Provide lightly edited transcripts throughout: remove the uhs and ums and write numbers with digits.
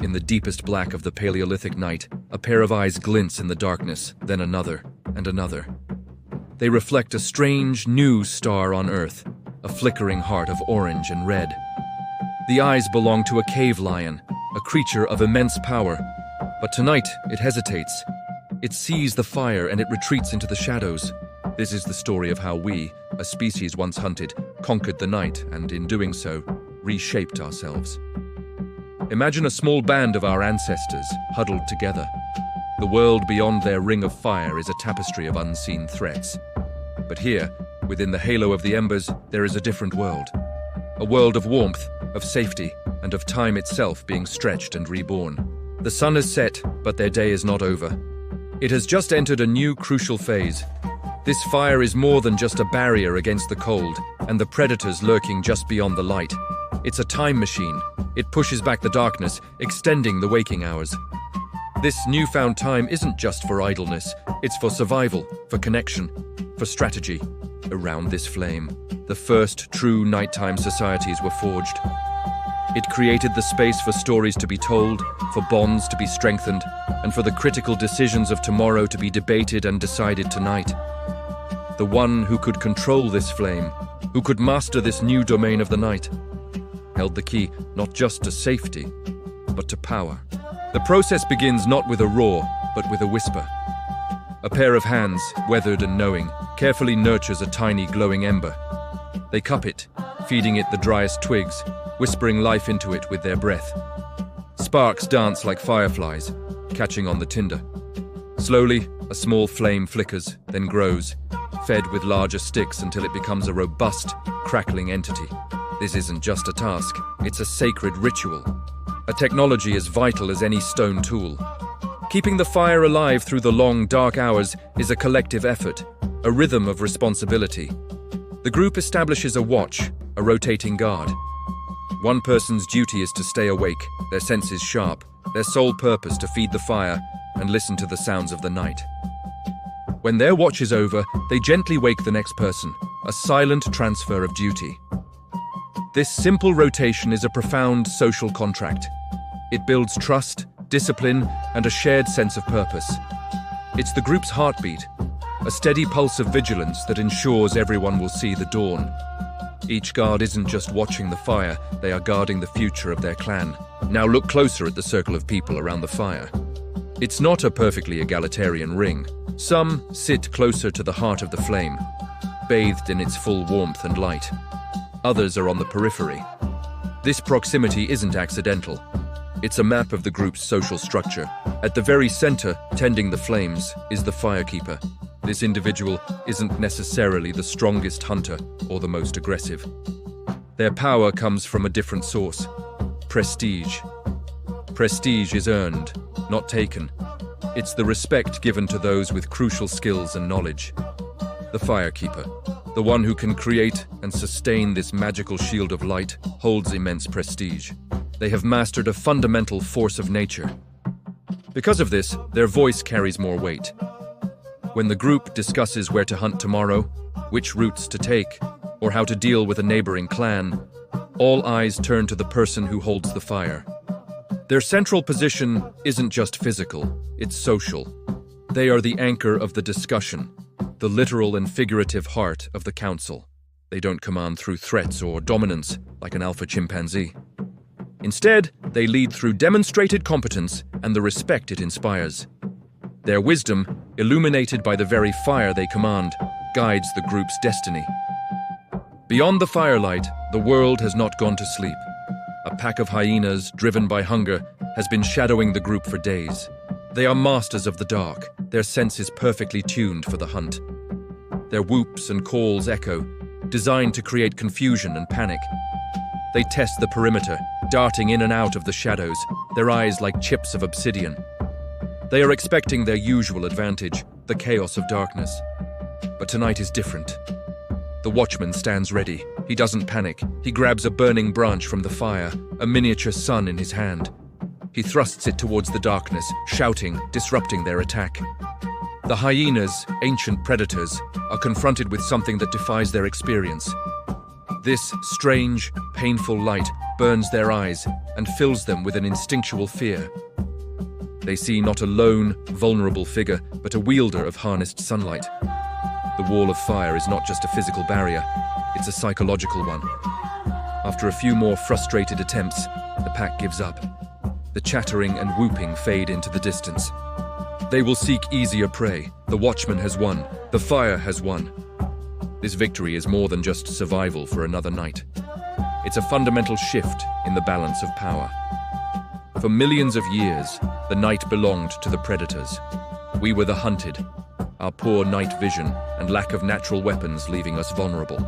In the deepest black of the Paleolithic night, a pair of eyes glints in the darkness, then another, and another. They reflect a strange, new star on Earth, a flickering heart of orange and red. The eyes belong to a cave lion, a creature of immense power. But tonight, it hesitates. It sees the fire and it retreats into the shadows. This is the story of how we, a species once hunted, conquered the night and, in doing so, reshaped ourselves. Imagine a small band of our ancestors huddled together. The world beyond their ring of fire is a tapestry of unseen threats. But here, within the halo of the embers, there is a different world. A world of warmth, of safety, and of time itself being stretched and reborn. The sun has set, but their day is not over. It has just entered a new crucial phase. This fire is more than just a barrier against the cold and the predators lurking just beyond the light. It's a time machine. It pushes back the darkness, extending the waking hours. This newfound time isn't just for idleness. It's for survival, for connection, for strategy. Around this flame, the first true nighttime societies were forged. It created the space for stories to be told, for bonds to be strengthened, and for the critical decisions of tomorrow to be debated and decided tonight. The one who could control this flame, who could master this new domain of the night, held the key not just to safety, but to power. The process begins not with a roar, but with a whisper. A pair of hands, weathered and knowing, carefully nurtures a tiny glowing ember. They cup it, feeding it the driest twigs, whispering life into it with their breath. Sparks dance like fireflies, catching on the tinder. Slowly, a small flame flickers, then grows, fed with larger sticks until it becomes a robust, crackling entity. This isn't just a task, it's a sacred ritual. A technology as vital as any stone tool. Keeping the fire alive through the long, dark hours is a collective effort, a rhythm of responsibility. The group establishes a watch, a rotating guard. One person's duty is to stay awake, their senses sharp, their sole purpose to feed the fire and listen to the sounds of the night. When their watch is over, they gently wake the next person, a silent transfer of duty. This simple rotation is a profound social contract. It builds trust, discipline, and a shared sense of purpose. It's the group's heartbeat, a steady pulse of vigilance that ensures everyone will see the dawn. Each guard isn't just watching the fire, they are guarding the future of their clan. Now look closer at the circle of people around the fire. It's not a perfectly egalitarian ring. Some sit closer to the heart of the flame, bathed in its full warmth and light. Others are on the periphery. This proximity isn't accidental. It's a map of the group's social structure. At the very center, tending the flames, is the firekeeper. This individual isn't necessarily the strongest hunter or the most aggressive. Their power comes from a different source: prestige. Prestige is earned, not taken. It's the respect given to those with crucial skills and knowledge. The firekeeper, the one who can create and sustain this magical shield of light, holds immense prestige. They have mastered a fundamental force of nature. Because of this, their voice carries more weight. When the group discusses where to hunt tomorrow, which routes to take, or how to deal with a neighboring clan, all eyes turn to the person who holds the fire. Their central position isn't just physical, it's social. They are the anchor of the discussion, the literal and figurative heart of the council. They don't command through threats or dominance like an alpha chimpanzee. Instead, they lead through demonstrated competence and the respect it inspires. Their wisdom, illuminated by the very fire they command, guides the group's destiny. Beyond the firelight, the world has not gone to sleep. A pack of hyenas, driven by hunger, has been shadowing the group for days. They are masters of the dark, their senses perfectly tuned for the hunt. Their whoops and calls echo, designed to create confusion and panic. They test the perimeter, darting in and out of the shadows, their eyes like chips of obsidian. They are expecting their usual advantage, the chaos of darkness. But tonight is different. The watchman stands ready. He doesn't panic. He grabs a burning branch from the fire, a miniature sun in his hand. He thrusts it towards the darkness, shouting, disrupting their attack. The hyenas, ancient predators, are confronted with something that defies their experience. This strange, painful light burns their eyes and fills them with an instinctual fear. They see not a lone, vulnerable figure, but a wielder of harnessed sunlight. The wall of fire is not just a physical barrier, it's a psychological one. After a few more frustrated attempts, the pack gives up. The chattering and whooping fade into the distance. They will seek easier prey. The watchman has won. The fire has won. This victory is more than just survival for another night. It's a fundamental shift in the balance of power. For millions of years, the night belonged to the predators. We were the hunted, our poor night vision and lack of natural weapons leaving us vulnerable.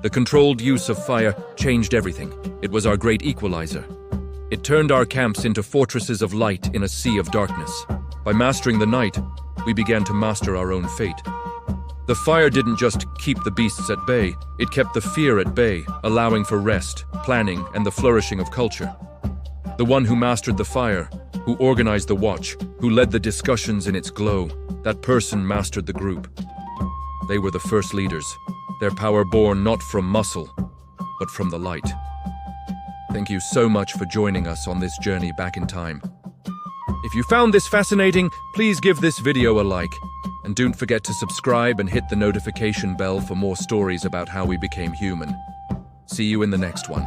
The controlled use of fire changed everything. It was our great equalizer. It turned our camps into fortresses of light in a sea of darkness. By mastering the night, we began to master our own fate. The fire didn't just keep the beasts at bay, it kept the fear at bay, allowing for rest, planning, and the flourishing of culture. The one who mastered the fire, who organized the watch, who led the discussions in its glow, that person mastered the group. They were the first leaders, their power born not from muscle, but from the light. Thank you so much for joining us on this journey back in time. If you found this fascinating, please give this video a like. And don't forget to subscribe and hit the notification bell for more stories about how we became human. See you in the next one.